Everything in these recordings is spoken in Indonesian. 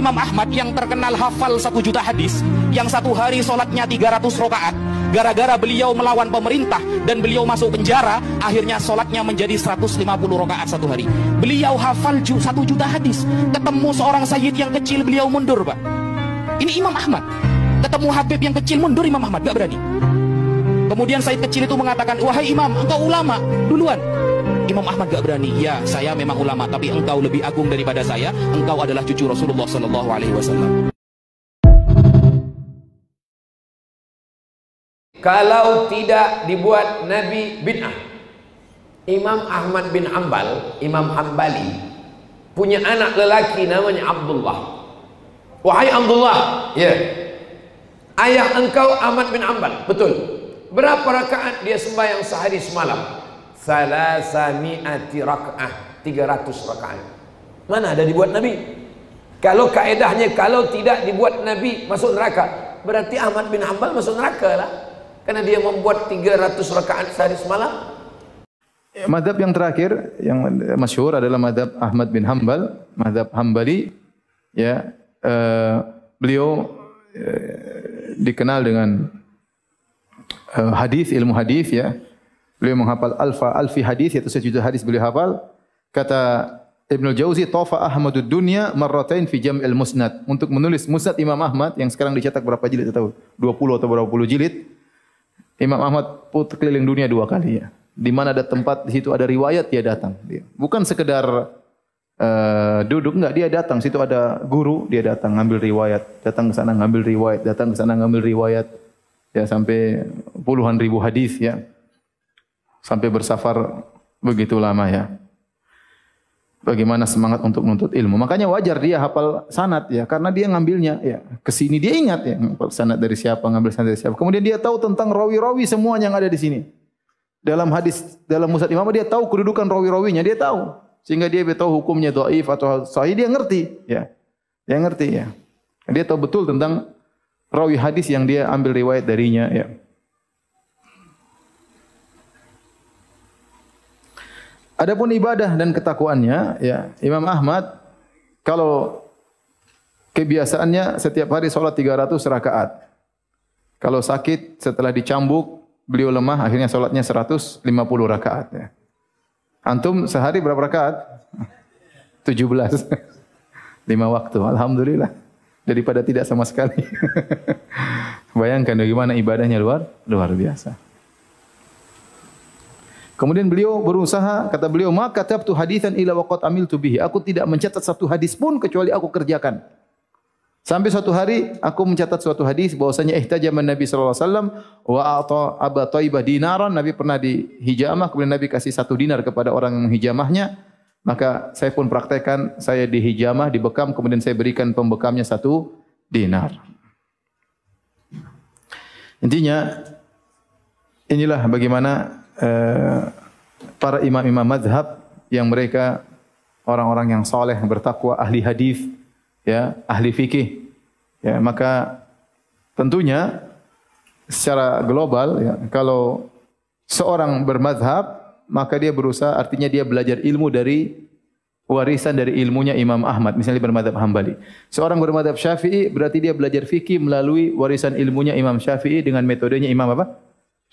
Imam Ahmad yang terkenal hafal 1 juta hadis, yang satu hari sholatnya 300 rakaat, gara-gara beliau melawan pemerintah dan beliau masuk penjara, akhirnya sholatnya menjadi 150 rakaat satu hari. Beliau hafal 1 juta hadis, ketemu seorang sayyid yang kecil, beliau mundur, Pak. Ini Imam Ahmad. Ketemu Habib yang kecil, mundur Imam Ahmad, gak berani. Kemudian sayyid kecil itu mengatakan, wahai imam, engkau ulama, duluan. Imam Ahmad gak berani. Ya, saya memang ulama, tapi engkau lebih agung daripada saya. Engkau adalah cucu Rasulullah SAW. Kalau tidak dibuat Nabi bid'ah. Imam Ahmad bin Hanbal, Imam Hambali, punya anak lelaki namanya Abdullah. Wahai Abdullah, ya, ayah engkau Ahmad bin Hanbal, betul. Berapa rakaat dia sembahyang sehari semalam? Salasami'ati raka'ah, 300 rakaat. Mana ada dibuat Nabi? Kalau kaedahnya, kalau tidak dibuat Nabi masuk neraka, berarti Ahmad bin Hanbal masuk neraka lah, karena dia membuat 300 rakaat sehari semalam. Madhab yang terakhir yang masyhur adalah madhab Ahmad bin Hanbal, madhab Hambali. Ya, beliau dikenal dengan hadis, ilmu hadis, ya. Beliau menghafal alfi hadis, yaitu 1 juta hadis beliau hafal. Kata Ibnu Jauzi, tafa Ahmadud dunya marratain fi jam'il musnad. Untuk menulis musnad Imam Ahmad yang sekarang dicetak berapa jilid tahu? 20 atau berapa puluh jilid. Imam Ahmad putar keliling dunia 2 kali, ya. Di mana ada tempat di situ ada riwayat, dia datang. Bukan sekedar duduk, enggak, dia datang. Situ ada guru, dia datang ngambil riwayat, datang ke sana ngambil riwayat, datang ke sana ngambil riwayat. Ya, sampai puluhan ribu hadis, ya. Sampai bersafar begitu lama, ya. Bagaimana semangat untuk menuntut ilmu. Makanya wajar dia hafal sanad, ya, karena dia ngambilnya, ya. Kesini dia ingat, ya, hafal sanad dari siapa, ngambil sanad dari siapa. Kemudian dia tahu tentang rawi-rawi semua yang ada di sini. Dalam hadis, dalam musnad Imam dia tahu kedudukan rawi-rawinya, dia tahu. Sehingga dia tahu hukumnya dhaif atau sahih, dia ngerti, ya. Dia ngerti, ya. Dia tahu betul tentang rawi hadis yang dia ambil riwayat darinya, ya. Adapun ibadah dan ketakwaannya, ya, Imam Ahmad kalau kebiasaannya setiap hari sholat 300 rakaat. Kalau sakit setelah dicambuk, beliau lemah, akhirnya sholatnya 150 rakaat. Ya. Antum sehari berapa rakaat? 17. 5 waktu. Alhamdulillah. Daripada tidak sama sekali. Bayangkan bagaimana ibadahnya luar biasa. Kemudian beliau berusaha, kata beliau, maka katabtu haditsan ila waqad amiltu bihi. Aku tidak mencatat satu hadis pun kecuali aku kerjakan. Sampai suatu hari aku mencatat suatu hadis bahwasanya ihtajaman Nabi sallallahu alaihi wasallam wa a'ta Abu Thaibah dinaran. Nabi pernah dihijamah, kemudian Nabi kasih 1 dinar kepada orang yang menghijamahnya. Maka saya pun praktekkan, saya dihijamah, dibekam, kemudian saya berikan pembekamnya 1 dinar. Intinya inilah bagaimana para imam-imam mazhab yang mereka orang-orang yang saleh, bertakwa, ahli hadis, ya, ahli fikih. Ya, maka tentunya secara global, ya, kalau seorang bermazhab, maka dia berusaha, artinya dia belajar ilmu dari warisan dari ilmunya Imam Ahmad, misalnya bermadzhab Hambali. Seorang bermadzhab Syafi'i berarti dia belajar fikih melalui warisan ilmunya Imam Syafi'i dengan metodenya Imam apa?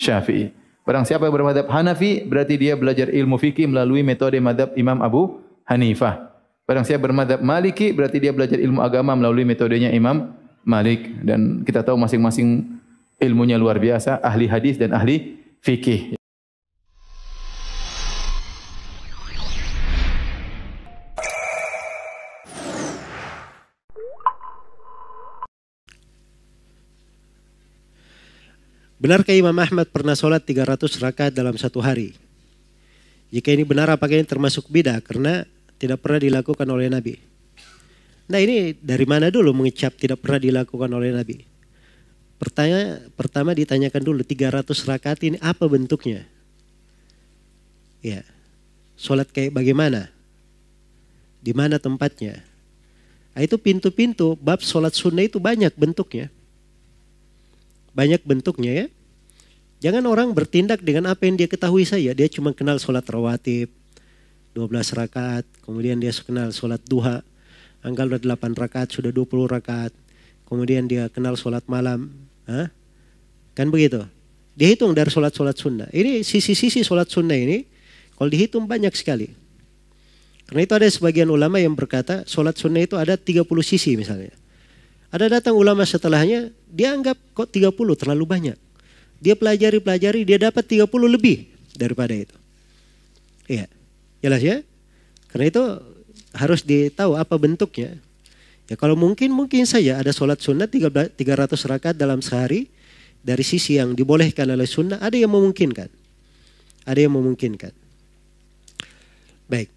Syafi'i. Barang siapa yang bermadzhab Hanafi berarti dia belajar ilmu fikih melalui metode madzhab Imam Abu Hanifah. Barang siapa bermadzhab Maliki berarti dia belajar ilmu agama melalui metodenya Imam Malik. Dan kita tahu masing-masing ilmunya luar biasa, ahli hadis dan ahli fikih. Benarkah Imam Ahmad pernah sholat 300 rakaat dalam 1 hari? Jika ini benar, apakah ini termasuk bidah karena tidak pernah dilakukan oleh Nabi? Nah, ini dari mana dulu mengecap tidak pernah dilakukan oleh Nabi? Pertama ditanyakan dulu 300 rakaat ini apa bentuknya? Ya, sholat kayak bagaimana? Di mana tempatnya? Nah, itu pintu-pintu bab sholat sunnah itu banyak bentuknya. Banyak bentuknya, ya. Jangan orang bertindak dengan apa yang dia ketahui saja. Dia cuma kenal sholat rawatib 12 rakaat, kemudian dia kenal sholat duha. Anggaplah 8 rakaat, sudah 20 rakaat. Kemudian dia kenal sholat malam. Kan begitu. Dihitung dari sholat-sholat sunnah. Ini sisi-sisi sholat sunnah ini, kalau dihitung banyak sekali. Karena itu ada sebagian ulama yang berkata, sholat sunnah itu ada 30 sisi misalnya. Ada datang ulama setelahnya, dia anggap kok 30 terlalu banyak. Dia pelajari, dia dapat 30 lebih daripada itu. Iya, jelas ya? Karena itu harus ditahu apa bentuknya. Ya kalau mungkin saja ada sholat sunnah 300 rakaat dalam sehari. Dari sisi yang dibolehkan oleh sunnah, ada yang memungkinkan. Ada yang memungkinkan. Baik.